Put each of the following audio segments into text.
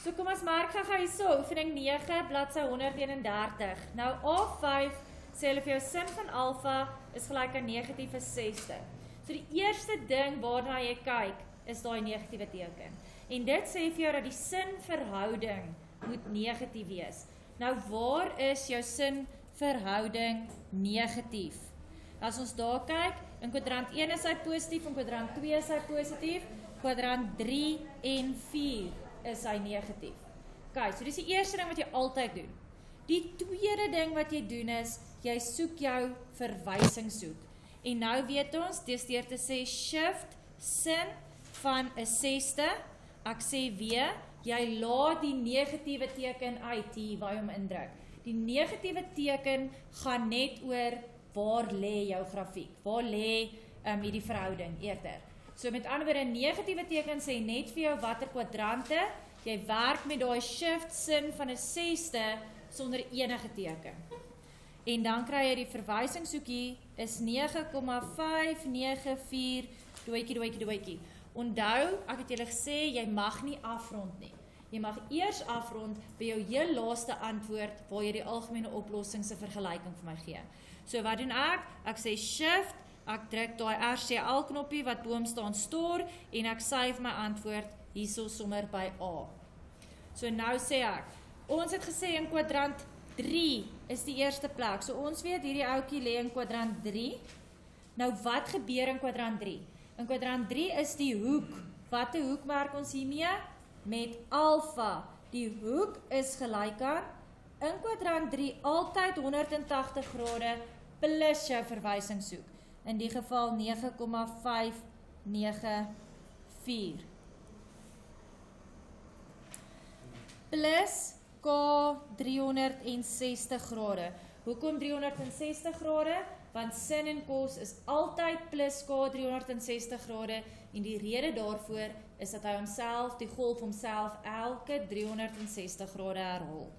So kom ons merk gou hierso, oefening 9, bladsy 131. Nou A5 sê hulle vir jou sin van alfa is gelyk aan negatief is 6ste. So die eerste ding waarna jy kyk, is daai negatiewe teken. En dit sê vir jou dat die sinverhouding moet negatief wees. Nou waar is jou sinverhouding negatief? As ons daar kyk, in kwadrant 1 is hy positief, in kwadrant 2 is hy positief, kwadrant 3 en 4 is hy negatief. Okay, so dis die eerste ding wat jy altyd doen. Die tweede ding wat jy doen is, jy soek jou verwysingshoek. En nou weet ons, dis deur te sê shift sin van 'n 6ste, ek sê weer, jy laat die negatiewe teken uit hier waar jy hom indruk. Die negatiewe teken gaan net oor waar lê jou grafiek, waar lê hierdie verhouding eerder. So met ander woorde, 'n negatiewe teken sê net vir jou watter kwadrante, jy werk met daai shift sin van 'n 6ste sonder enige teken. En dan kry jy die verwysingshoekie is 9,594 doetjie. Onthou, ek het julle gesê, jy mag nie afrond nie. Jy mag eers afrond by jou heel laaste antwoord waar jy die algemene oplossing se vergelyking vir my gee. So wat doen ek? Ek sê shift, ek druk daai RCL knoppie wat bo hom staan store en ek save my antwoord hierso sommer by A. So nou sê ek, ons het gesê in kwadrant 3 is die eerste plek. So ons weet hierdie ouetjie lê in kwadrant 3. Nou wat gebeur in kwadrant 3? In kwadrant 3 is die hoek. Watter hoek merk ons hiermee? Met alfa. Die hoek is gelyk aan in kwadrant 3 altyd 180 grade plus jou verwysingshoek. In die geval 9,594. Plus K 360 grade. Hoekom 360 grade? Want sin en kos is altyd plus K 360 grade en die rede daarvoor is dat hy homself, die golf homself elke 360 grade herhaal.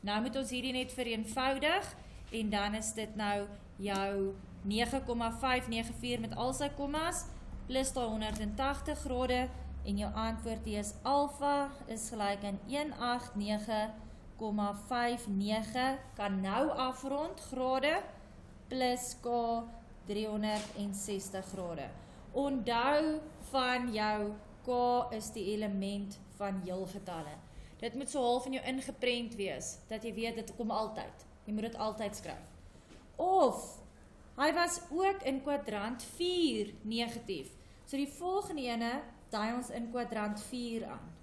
Nou moet ons hierdie net vereenvoudig en dan is dit nou jou 9,594 met al sy kommas plus daai 180 grade en jou antwoord is alfa is gelyk aan 189,59 kan nou afrond grade plus K 360 grade. Onthou van jou K is die element van heelgetalle. Dit moet so half in jou ingeprent wees, dat jy weet dit kom altyd. Jy moet dit altyd skryf. Of, hy was ook in kwadrant 4 negatief. So die volgende ene, daai ons in kwadrant 4 aan.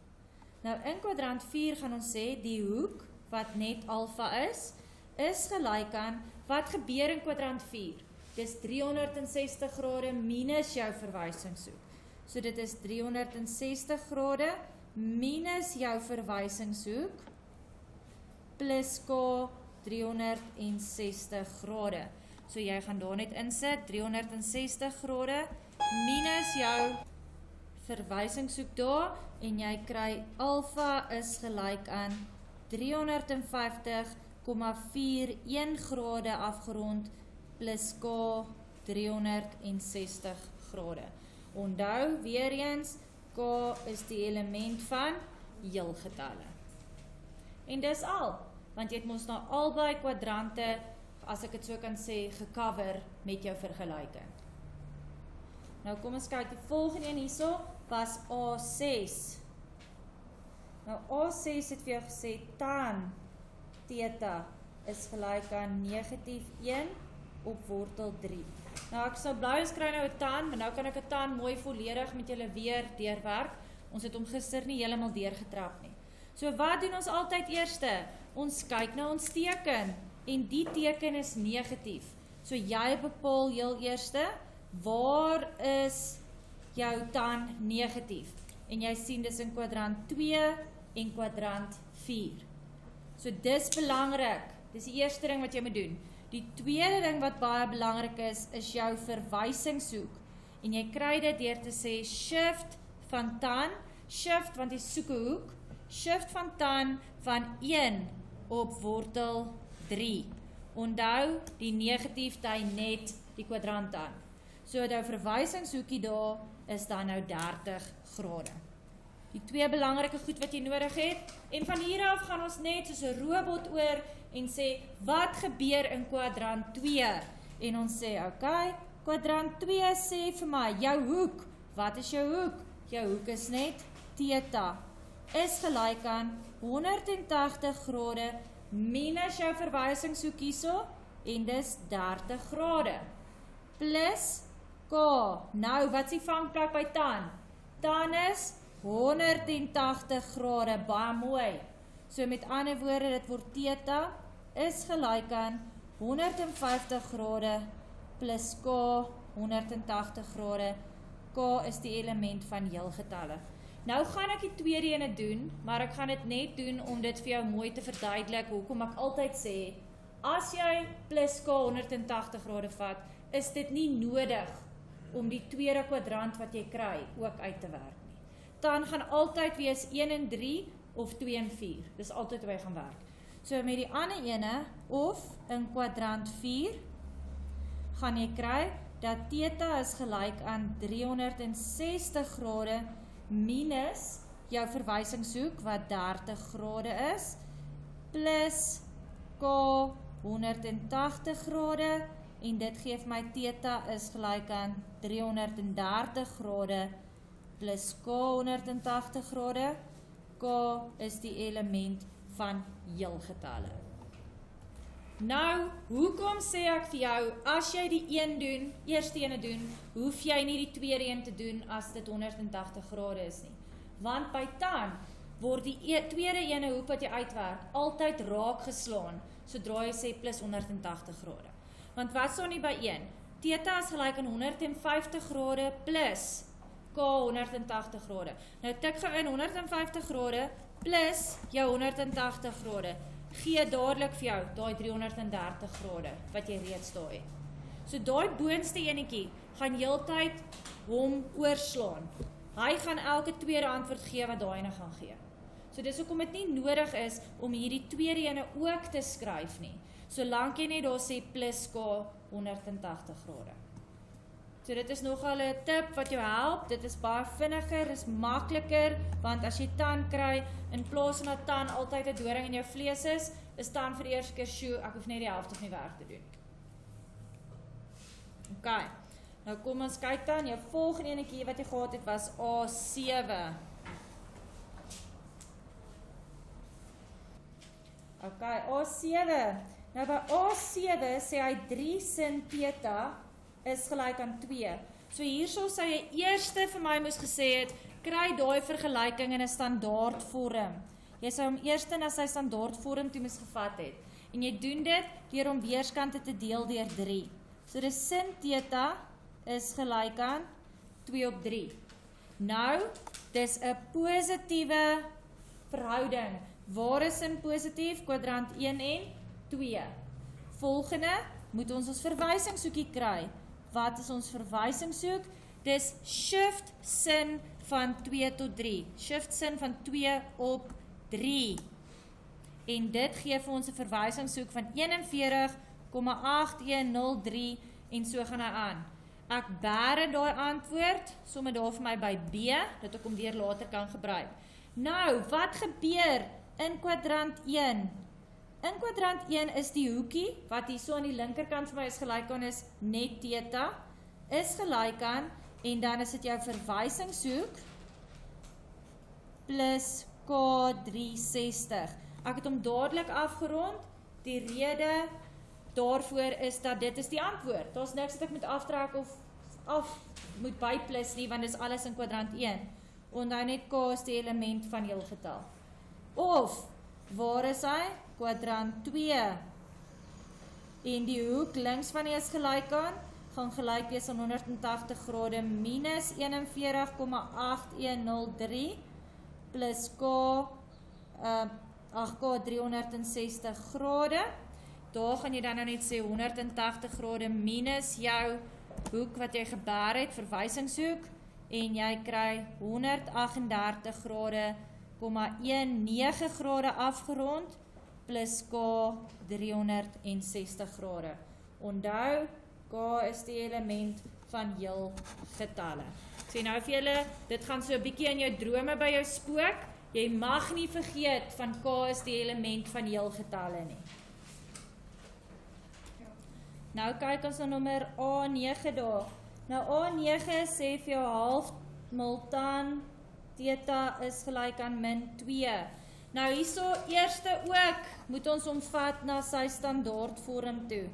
Nou in kwadrant 4 gaan ons sê, die hoek, wat net alfa is gelyk aan, wat gebeur in kwadrant 4? Dis 360 grade minus jou verwysingshoek. So dit is 360 grade minus jou verwysingshoek plus K 360 grade. So jy gaan daar net insit 360 grade minus jou verwysingshoek daar en jy kry alfa is gelyk aan 350,41 grade afgerond plus K 360 grade. Onthou weer eens, K is die element van heelgetalle. En dis al, want jy het mos nou albei kwadrante, as ek het so kan sê, gecover met jou vergelyking. Nou kom ons kyk, die volgende een hierso was A6. Nou A6 het vir jou gesê, tan theta is gelyk aan negatief 1 op wortel 3. Nou ek sal bly skry nou 'n tan, maar nou kan ek 'n tan mooi volledig met julle weer deurwerk. Ons het hom gister nie heeltemal deurgetrap nie. So wat doen ons altyd eerste? Ons kyk na ons teken en die teken is negatief. So jy bepaal heel eerste, waar is jou tan negatief? En jy sien dis in kwadrant 2 en kwadrant 4. So dis belangrik. Dis die eerste ding wat jy moet doen. Die tweede ding wat baie belangrik is jou verwysingshoek. En jy kry dit deur te sê shift van tan, shift want jy soek 'n hoek, shift van tan van 1 op wortel 3. Onthou, die negatief dui net die kwadrant aan. So jou verwysingshoekie daar is dan nou 30 grade. Die 2 belangrike goed wat jy nodig het. En van hier af gaan ons net soos 'n robot oor en sê, wat gebeur in kwadrant 2? En ons sê, okay, kwadrant 2 sê vir my, jou hoek. Wat is jou hoek? Jou hoek is net theta. Is gelyk aan 180 grade minus jou verwysingshoek hierso, en dis 30 grade. Plus K. Nou, wat is die vangplek by tan? Tan is 180 grade, baie mooi. So met ander woorde, dit word theta is gelyk aan 150 grade plus K 180 grade. K is die element van heelgetalle. Nou gaan ek die tweede ene doen, maar ek gaan dit net doen om dit vir jou mooi te verduidelik, hoekom ek altyd sê, as jy plus K 180 grade vat, is dit nie nodig om die tweede kwadrant wat jy kry ook uit te werk nie. Dan gaan altyd wees 1 en 3 of 2 en 4. Dis altyd hoe hy gaan werk. So met die ander ene, of in kwadrant 4, gaan jy kry dat theta is gelyk aan 360 grade minus jou verwysingshoek wat 30 grade is, plus K 180 grade, en dit geef my theta is gelyk aan 330 grade plus K 180 grade. K is die element van heelgetalle. Nou, hoekom sê ek vir jou, as jy die eerste ene doen, hoef jy nie die tweede een te doen as dit 180 grade is nie. Want by tan word die tweede ene hoek wat jy uitwerk altyd raak geslaan, sodra jy sê plus 180 grade. Want wat staan nie by 1? Theta is gelyk aan 150 grade plus K 180 grade. Nou tik gou in 150 grade plus jou 180 grade. Gee dadelik vir jou daai 330 grade wat jy reeds daar het. So daai boonste enetjie gaan heeltyd hom oorslaan. Hy gaan elke tweede antwoord gee wat daai ene gaan gee. So dis hoekom dit nie nodig is om hierdie tweede ene ook te skryf nie. Solank jy net daar sê plus K 180 grade. So dit is nogal 'n tip wat jou help, dit is baie vinniger, is makliker, want as jy tan kry, in plaas van dat tan altyd 'n doring in jou vlees is tan vir die eerste keer, sjoe, ek hoef net die helfte van die werk te doen. Ok, nou kom ons kyk dan, jou volgende enetjie wat jy gehad het was A7. Ok, A7, nou by A7 sê hy 3 sin theta is gelyk aan 2. So hierso sou jy eerste vir my moes gesê het, kry daai vergelyking in 'n standaard vorm. Jy sou hom eerste na sy standaard vorm toe moes gevat het. En jy doen dit deur om weerskante te deel deur 3. So dis sin theta is gelyk aan 2 op 3. Nou, dis 'n positiewe verhouding. Waar is sin positief? Kwadrant 1 en 2. Volgende moet ons verwysingshoekie kry. Wat is ons verwysingshoek? Dis shift sin van 2 tot 3. Shift sin van 2 op 3. En dit gee vir ons 'n verwysingshoek van 41,8103 en so gaan hy aan. Ek bære daai antwoord, sommer daar vir my by B, dat ek hom weer later kan gebruik. Nou, wat gebeur in kwadrant 1? In kwadrant 1 is die hoekie, wat hier so aan die linkerkant vir my is gelyk aan is net theta, is gelyk aan, en dan is dit jou verwysingshoek, plus K360. Ek het hom dadelik afgerond, die rede daarvoor is dat dit is die antwoord. Daar's niks wat ek moet aftrek of moet byplus nie, want dis alles in kwadrant 1. Onthou net K is die element van heelgetal. Of, waar is hy? Kwadrant 2. En die hoek links van die is gelyk aan, gaan gelyk wees aan 180 grade minus 41,8103 plus K 360 grade. Daar gaan jy dan nou net sê 180 grade minus jou hoek wat jy gebêr het, verwysingshoek, en jy kry 138 grade, 19 grade afgerond, plus K 360 grade. Onthou, K is die element van heel getalle. Ek sê nou vir julle, dit gaan so 'n bietjie in jou drome by jou spook. Jy mag nie vergeet van K is die element van heel getalle nie. Nou kyk ons na nommer A9 daar. Nou A9 sê vir jou half mul tan theta is gelyk aan -2. Nou hierso eerste ook moet ons omvat na sy standaardvorm toe.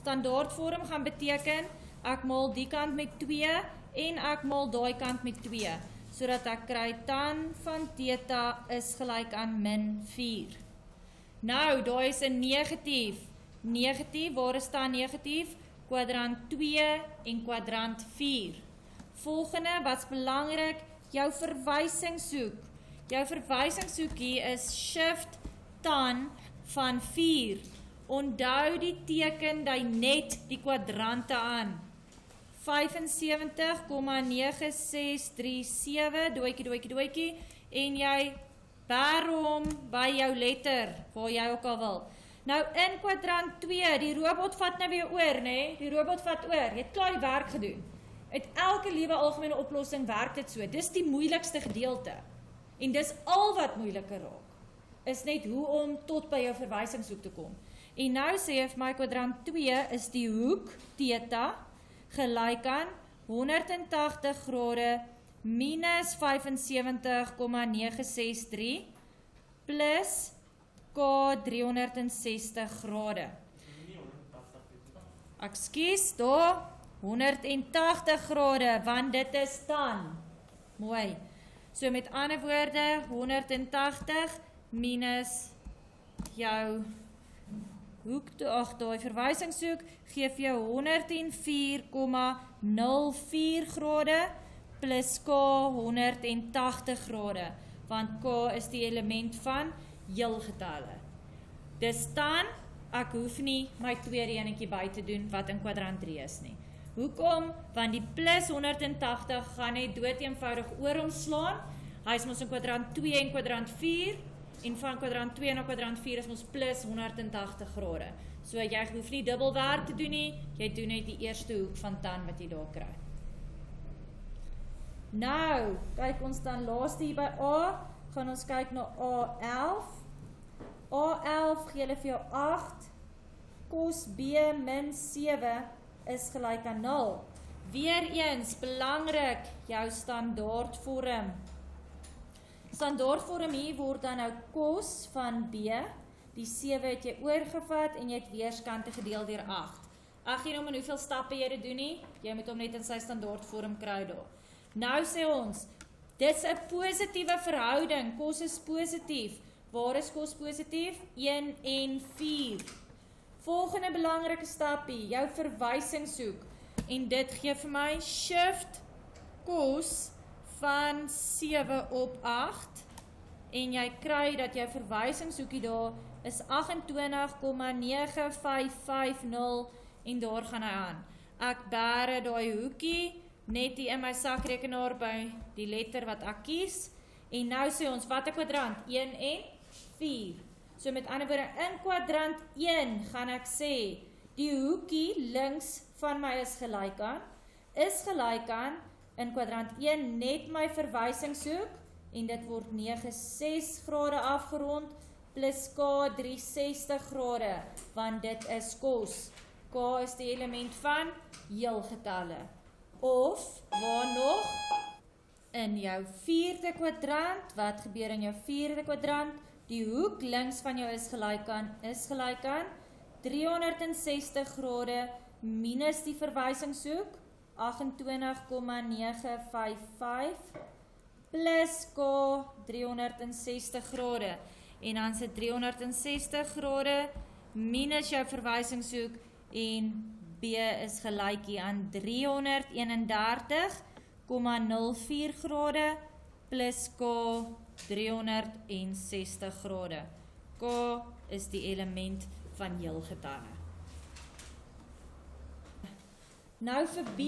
Standaardvorm gaan beteken ek maal die kant met 2 en ek maal daai kant met 2, sodat ek kry tan van theta is gelyk aan -4. Nou, daai is 'n negatief. Negatief, waar is daar negatief? Kwadrant 2 en kwadrant 4. Volgende, wat's belangrik? Jou verwysing soek. Jou verwysing soek hier is shift tan van 4. Onthou die teken dui net die kwadrante aan. 75,9637, doetjie, en jy bær hom by jou letter, waar jy ook al wil. Nou in kwadrant 2, die robot vat nou weer oor, nee? Die robot vat oor, jy het klaar die werk gedoen. Uit elke liewe algemene oplossing werk dit so, dis die moeilikste gedeelte. En dis al wat moeiliker raak, is net hoe om tot by jou verwysingshoek te kom. En nou sê vir my kwadrant 2 is die hoek theta gelyk aan 180 grade minus 75,963 plus K 360 grade. Ekskuus, daar 180 grade, want dit is tan. Mooi. So met ander woorde, 180 minus jou hoek, daai verwysingshoek gee vir jou 104,04 grade plus K 180 grade, want K is die element van heel getalle. Dis tan, ek hoef nie my tweede enetjie by te doen wat in kwadrant 3 is nie. Hoekom? Want die plus 180 gaan net doodeenvoudig ooromslaan. Hy is mos in kwadrant 2 en kwadrant 4, en van kwadrant 2 na kwadrant 4 is ons plus 180 grade. So jy hoef nie dubbelwerk te doen nie, jy doen net die eerste hoek van tan wat jy daar kry. Nou, kyk ons dan laaste hier by A, gaan ons kyk na A11. A11 gee hulle vir jou 8, cos B min 7 is gelyk aan 0. Weereens, belangrik, jou standaardvorm. Standaardvorm hier word dan nou cos van B, die 7 het jy oorgevat en jy het weerskante gedeel deur 8. Ek gee hom in hoeveel stappe jy dit doen nie, jy moet hom net in sy standaardvorm kry daar. Nou sê ons, dit is 'n positiewe verhouding, cos is positief. Waar is cos positief? 1 en 4. Volgende belangrike stapie, jou verwysing soek. En dit gee vir my shift cos van 7 op 8. En jy kry dat jou verwysingshoekie daar is 28,9550 en daar gaan hy aan. Ek bære daai hoekie net hier in my sakrekenaar by die letter wat ek kies. En nou sê ons, wat 'n kwadrant? 1 en 4. So met ander woorde, in kwadrant 1 gaan ek sê, die hoekie links van my is gelyk aan in kwadrant 1 net my verwysingshoek, en dit word 96 grade afgerond, plus K 360 grade, want dit is cos. K is die element van heel getalle. Of, waar nog? In jou 4de kwadrant, wat gebeur in jou 4de kwadrant? Die hoek links van jou is gelyk aan 360 grade minus die verwysingshoek, 28,955, plus K 360 grade. En dan sit 360 grade minus jou verwysingshoek, en B is gelyk hier aan 331,04 grade plus K 360 grade. K is die element van heel getalle. Nou vir B,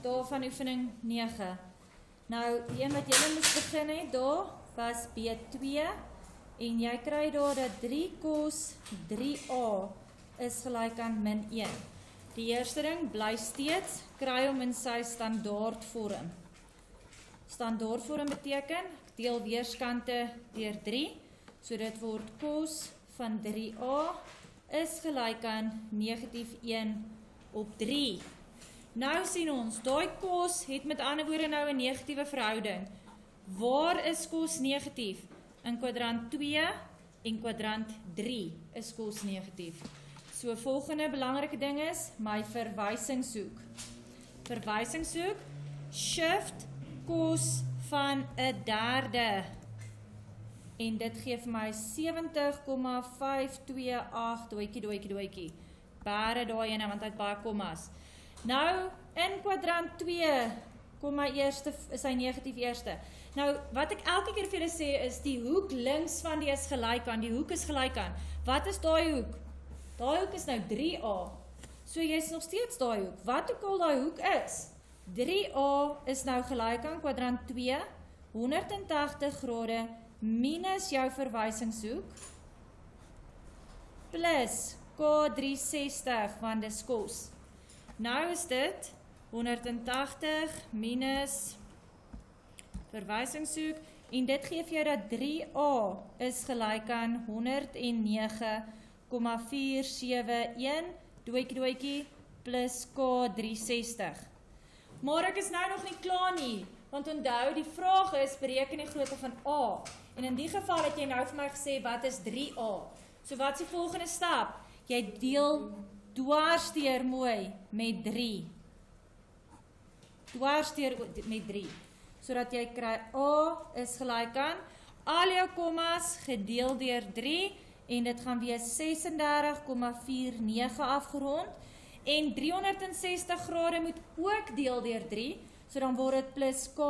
daar van oefening 9. Nou, die een wat julle moes begin het, daar was B2, en jy kry daar dat 3 cos 3a is gelyk aan -1. Die eerste ding bly steeds, kry hom in sy standaardvorm. Standaardvorm beteken, ek deel weerskante deur 3, so dit word cos van 3a is gelyk aan negatief 1 op 3. Nou sien ons, daai cos het met ander woorde nou 'n negatiewe verhouding. Waar is cos negatief? In kwadrant 2 en kwadrant 3 is cos negatief. So volgende belangrike ding is, my verwysingshoek. Verwysingshoek, shift cos van 'n derde. En dit gee vir my 70,528, doetjie. Bare daai ene, want hy het baie kommas. Nou, in kwadrant 2, eerste is hy negatief eerste. Nou, wat ek elke keer vir julle sê, is die hoek links van die is gelyk aan, die hoek is gelyk aan. Wat is daai hoek? Daai hoek is nou 3a. So jy is nog steeds daai hoek. Wat ook al daai hoek is, 3a is nou gelyk aan kwadrant 2, 180 grade, minus jou verwysingshoek, plus K360, want dis kos. Nou is dit 180 minus verwysingshoek, en dit gee vir jou dat 3a is gelyk aan 109,471, doetjie, plus K360. Maar ek is nou nog nie klaar nie, want onthou, die vraag is, bereken die grootte van a. En in die geval het jy nou vir my gesê, wat is 3a? So wat is die volgende stap? Jy deel dwarsdeur mooi met 3. Dwarsdeur met 3. Sodat jy kry a is gelyk aan al jou kommas gedeel deur 3 en dit gaan wees 36,49 afgerond en 360 grade moet ook deel deur 3, so dan word dit plus K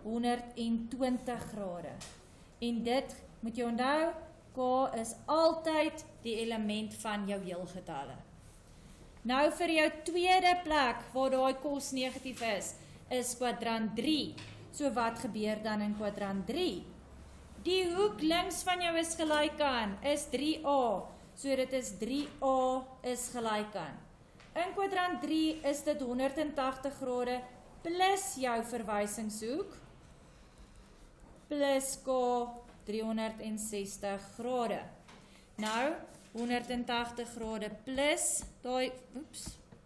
120 grade. En dit moet jy onthou, K is altyd die element van jou heelgetalle. Nou vir jou tweede plek waar daai kos negatief is kwadrant 3. So wat gebeur dan in kwadrant 3? Die hoek links van jou is gelyk aan, is 3a. So dit is 3a is gelyk aan. In kwadrant 3 is dit 180 grade plus jou verwysingshoek plus K 360 grade. Nou 180 grade plus daai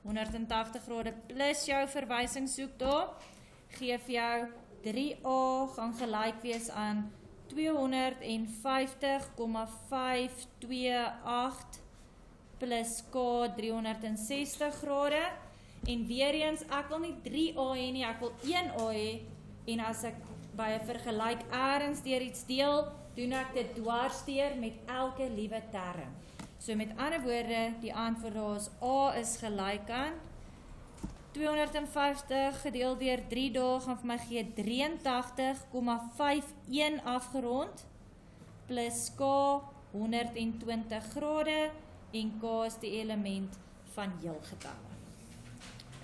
180 grade plus jou verwysingshoek daar gee vir jou 3a gaan gelyk wees aan 250,528 plus K 360 grade en weer eens ek wil nie 3a hê nie, ek wil 1a hê en as ek by 'n vergelyk ergens deur iets deel, doen ek dit dwarsdeur met elke liewe term. So met ander woorde, die antwoord daar is A is gelyk aan 250 gedeeld deur 3 dae gaan vir my gee 83,51 afgerond plus K 120 grade en K is die element van heelgetalle.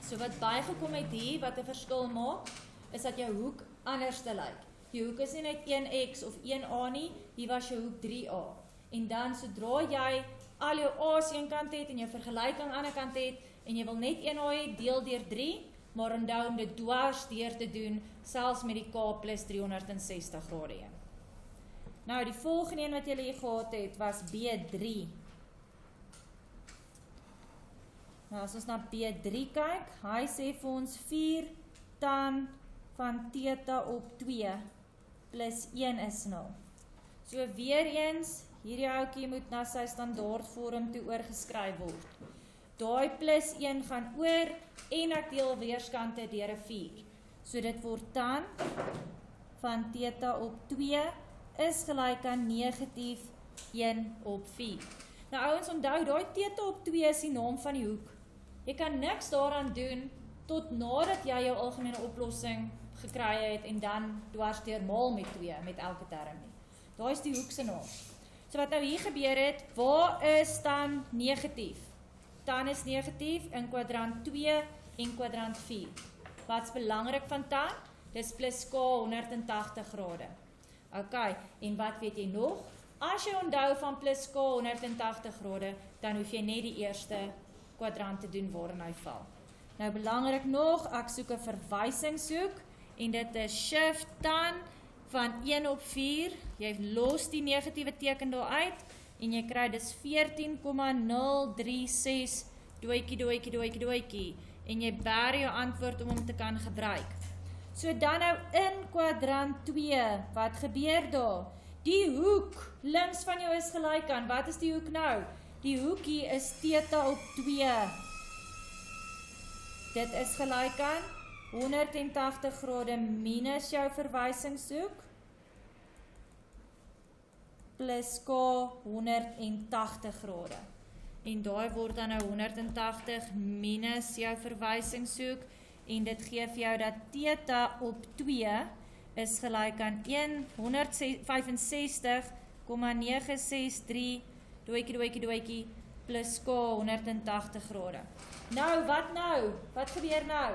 So wat bygekom het hier, wat 'n verskil maak, is dat jou hoek anders te lyk. Die hoek is nie net 1x of 1a nie, hier was jou hoek 3a. En dan sodra jy al jou a's een kant het en jou vergelyking aan die ander kant het en jy wil net 1a hê, deel deur 3, maar onthou om dit dwars deur te doen, selfs met die K plus 360 grade. Nou die volgende een wat julle hier gehad het was B3. Nou as ons na B3 kyk, hy sê vir ons 4 tan van theta op 2 plus 1 is 0. So weer eens, hierdie ouetjie moet na sy standaardvorm toe oorgeskryf word. Daai plus 1 gaan oor en ek deel weerskante deur 'n 4. So dit word tan van theta op 2 is gelyk aan negatief 1 op 4. Nou ouens, onthou, daai theta op 2 is die naam van die hoek. Jy kan niks daaraan doen tot nadat jy jou algemene oplossing gekry het en dan dwarsdeur maal met 2 met elke term nie. Daai is die hoek se naam. So wat nou hier gebeur het, waar is tan negatief? Tan is negatief in kwadrant 2 en kwadrant 4. Wat's belangrik van tan? Dis plus K 180 grade. Ok, en wat weet jy nog? As jy onthou van plus K 180 grade, dan hoef jy net die eerste kwadrant te doen waarin hy val. Nou belangrik nog, ek soek 'n verwysingshoek en dit is shift tan van 1 op 4. Jy los die negatiewe teken daar uit en jy kry dis 14,036 doetjie en jy bær jou antwoord om hom te kan gebruik. So dan nou in kwadrant 2, wat gebeur daar? Die hoek links van jou is gelyk aan, wat is die hoek nou? Die hoek hier is theta op 2. Dit is gelyk aan 180 grade minus jou verwysingshoek plus k 180 grade. En daai word dan nou 180 minus jou verwysingshoek en dit gee vir jou dat theta op 2 is gelyk aan 165,963 doetjie plus k 180 grade. Nou, wat nou? Wat gebeur nou?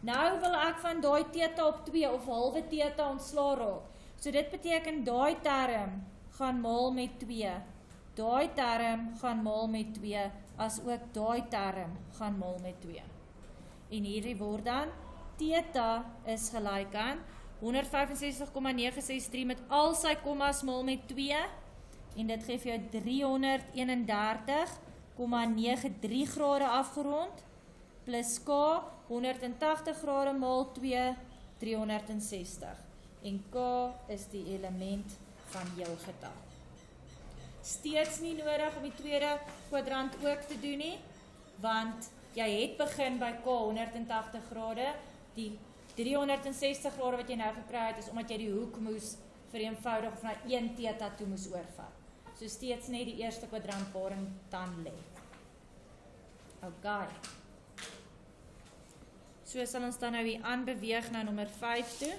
Nou wil ek van daai theta op 2 of halwe theta ontslaa raak. So dit beteken daai term gaan maal met 2. Daai term gaan maal met 2, as ook daai term gaan maal met 2. En hierdie word dan, theta is gelyk aan 165,963 met al sy kommas maal met 2, en dit gee vir jou 331,93 grade afgerond, plus k 180 grade maal 2, 360. En k is die element van jou getal. Steeds nie nodig om die tweede kwadrant ook te doen nie, want jy het begin by k 180 grade, die 360 grade wat jy nou gekry het, is omdat jy die hoek moes vereenvoudig of na 1 theta toe moes oorvat. So steeds net die eerste kwadrant waarin dan lê. Okay. So sal ons dan nou hier aanbeweeg na nommer 5 toe.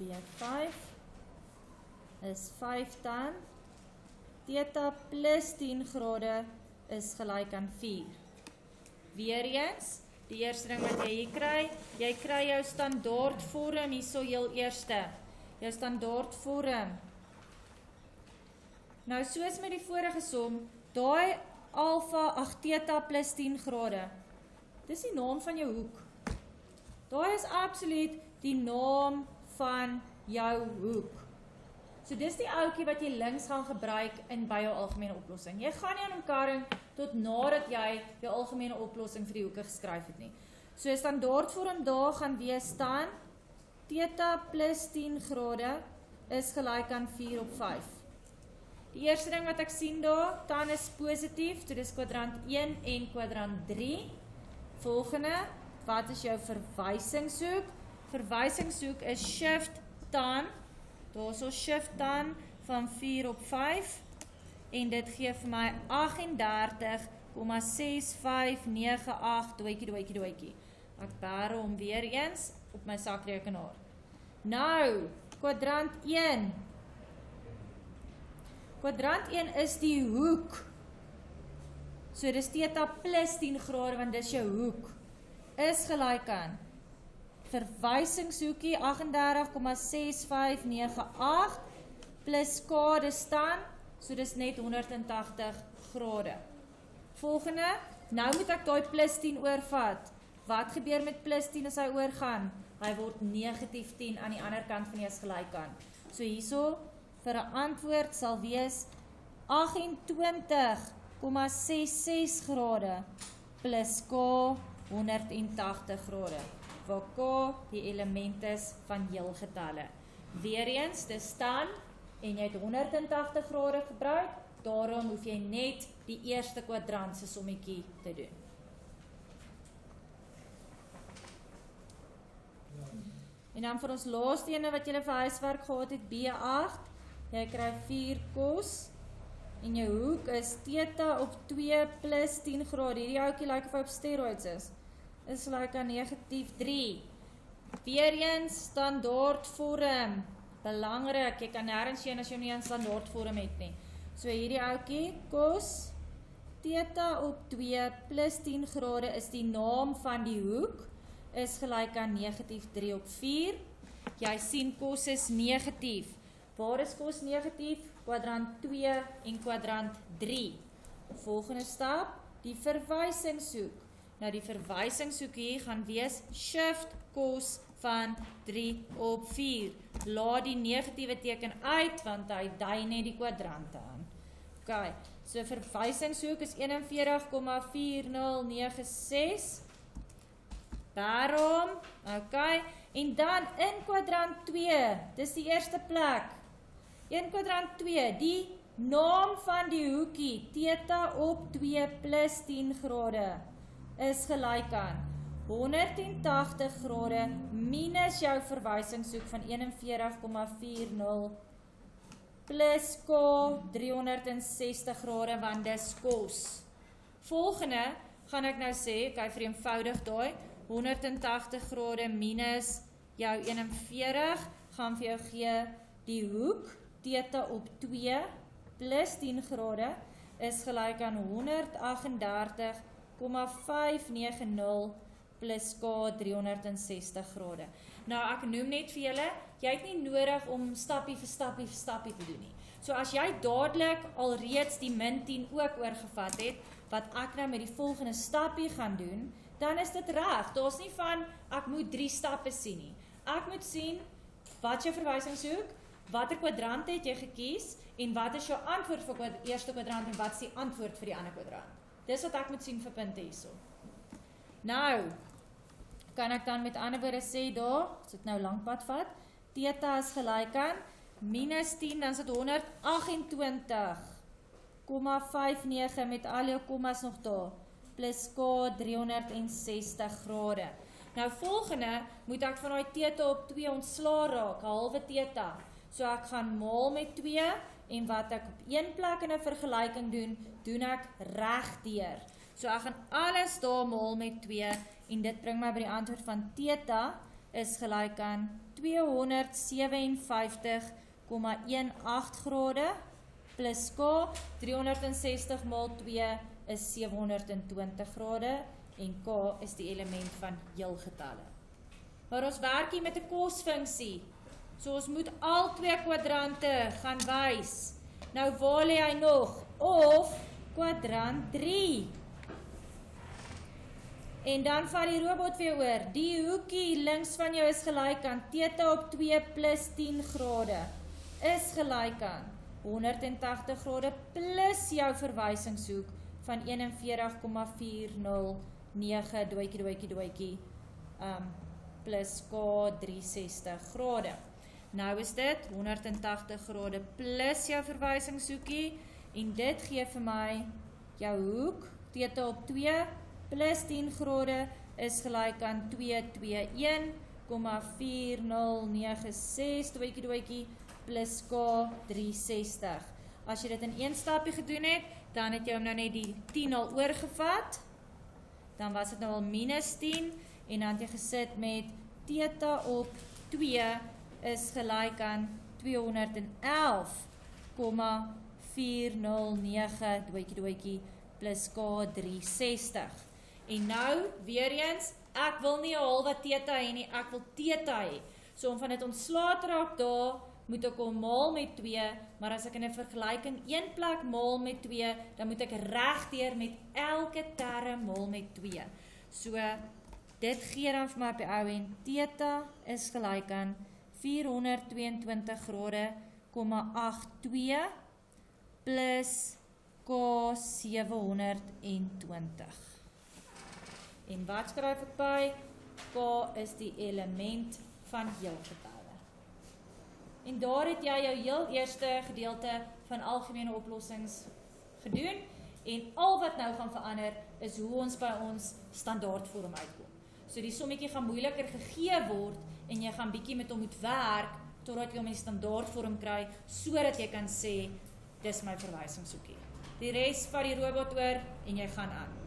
B5 is 5 tan. Theta plus 10 grade is gelyk aan 4. Weereens, die eerste ding wat jy hier kry jou standaard vorm hierso heel eerste. Jou standaard vorm. Nou soos met die vorige som, daai theta plus 10 grade. Dis die naam van jou hoek. Daai is absoluut die naam van jou hoek. So dis die ouetjie wat jy links gaan gebruik by jou algemene oplossing. Jy gaan nie aan hom karring tot nadat jy jou algemene oplossing vir die hoeke geskryf het nie. So standaardvorm daar gaan wees dan theta plus 10 grade is gelyk aan 4 op 5. Die eerste ding wat ek sien daar, tan is positief, so dis kwadrant 1 en kwadrant 3. Volgende, wat is jou verwysingshoek? Verwysingshoek is shift tan, daar is ons shift tan van 4 op 5, en dit gee vir my 38,6598 doetjie. Ek bære hom weer eens op my sakrekenaar. Nou, kwadrant 1. Kwadrant 1 is die hoek. So dis theta plus 10 grade, want dis jou hoek. Is gelyk aan verwysingshoekie 38,6598 plus k dis dan, so dis net 180 grade. Volgende, nou moet ek daai plus 10 oorvat. Wat gebeur met plus 10 as hy oorgaan? Hy word negatief 10 aan die ander kant van die is gelyk aan. So hierso, vir 'n antwoord sal wees 28,66 grade plus k 180 grade, waar k die element is van heelgetalle. Weereens, dis tan, en jy het 180 grade gebruik, daarom hoef jy net die eerste kwadrant se sommetjie te doen. En dan vir ons laaste ene wat julle vir huiswerk gehad het, B8, jy kry 4 cos, en jou hoek is theta op 2 plus 10 grade, hierdie ouetjie lyk of hy op steroids is gelyk aan negatief 3. Weereens standaard vorm, belangrik, jy kan nêrens sien as jy nie 'n standaard vorm het nie. So hierdie ouetjie, cos, theta op 2 plus 10 grade is die naam van die hoek, is gelyk aan negatief 3 op 4. Jy sien cos is negatief. Waar is cos negatief? kwadrant 2 en kwadrant 3. Volgende stap, die verwysingshoek. Nou die verwysingshoek hier gaan wees shift kos van 3 op 4. Laat die negatiewe teken uit, want hy dui net die kwadrante aan. Ok, so verwysingshoek is 41,4096. Daarom, ok, en dan in kwadrant 2, dis die eerste plek. In kwadrant 2, die naam van die hoekie, theta op 2 plus 10 grade, is gelyk aan 180 grade minus jou verwysingshoek van 41,40 plus k 360 grade, want dis kos. Volgende gaan ek nou sê, ek vereenvoudig daai, 180 grade minus jou 41, gaan vir jou gee die hoek, theta op 2 plus 10 grade, is gelyk aan 138,590 plus k 360 grade. Nou ek noem net vir julle, jy het nie nodig om stappie vir stappie vir stappie te doen nie. So as jy dadelik alreeds die min 10 ook oorgevat het, wat ek nou met die volgende stappie gaan doen, dan is dit reg. Daar's nie van, ek moet 3 stappe sien nie. Ek moet sien, wat is jou verwysingshoek, watter kwadrant het jy gekies, en wat is jou antwoord vir die eerste kwadrant, en wat is die antwoord vir die ander kwadrant. Dis wat ek moet sien vir punte hierso. Nou, kan ek dan met ander woorde sê daar, as dit nou lang pad vat, theta is gelyk aan, minus 10, dan is dit 128,59 met al jou kommas nog daar, plus k 360 grade. Nou volgende, moet ek van die theta op 2 ontsla raak, halwe theta. So ek gaan maal met 2, en wat ek op een plek in 'n vergelyking doen, doen ek regdeur. So ek gaan alles daar maal met 2, en dit bring my by die antwoord van theta is gelyk aan 257,18 grade, plus k, 360 maal 2 is 720 grade, en k is die element van heelgetalle. Maar ons werk hier met 'n kosfunksie, so ons moet al 2 kwadrante gaan wys. Nou waar lê hy nog? Of kwadrant 3. En dan vat die robot weer oor. Die hoekie links van jou is gelyk aan theta op 2 plus 10 grade. Is gelyk aan 180 grade plus jou verwysingshoek van 41,409 doetjie, plus k 360 grade. Nou is dit 180 grade plus jou verwysingshoekie, en dit gee vir my jou hoek, theta op 2 plus 10 grade is gelyk aan 221,4096 doetjie, plus k 360. As jy dit in een stapie gedoen het, dan het jy hom nou net die 10 al oorgevat, dan was dit nou al minus 10, en dan het jy gesit met theta op 2 is gelyk aan 211,409 doetjie, plus k 360. En nou, weer eens, ek wil nie 'n halwe theta hê nie, ek wil theta hê. So om van dit ontslae te raak daar, moet ek hom maal met 2, maar as ek in 'n vergelyking een plek maal met 2, dan moet ek regdeur met elke term maal met 2. So, dit gee dan vir my op die ou en theta is gelyk aan 422 grade, 82 plus k 720. En wat skryf ek by? K is die element van heelgetalle. En daar het jy jou heel eerste gedeelte van algemene oplossings gedoen, en al wat nou gaan verander is hoe ons by ons standaardvorm uitkom. So die sommetjie gaan moeiliker gegee word, en jy gaan bietjie met hom moet werk, totdat jy hom in standaardvorm kry, sodat jy kan sê, dis my verwysingshoekie. Die res vat die robot oor, en jy gaan aan.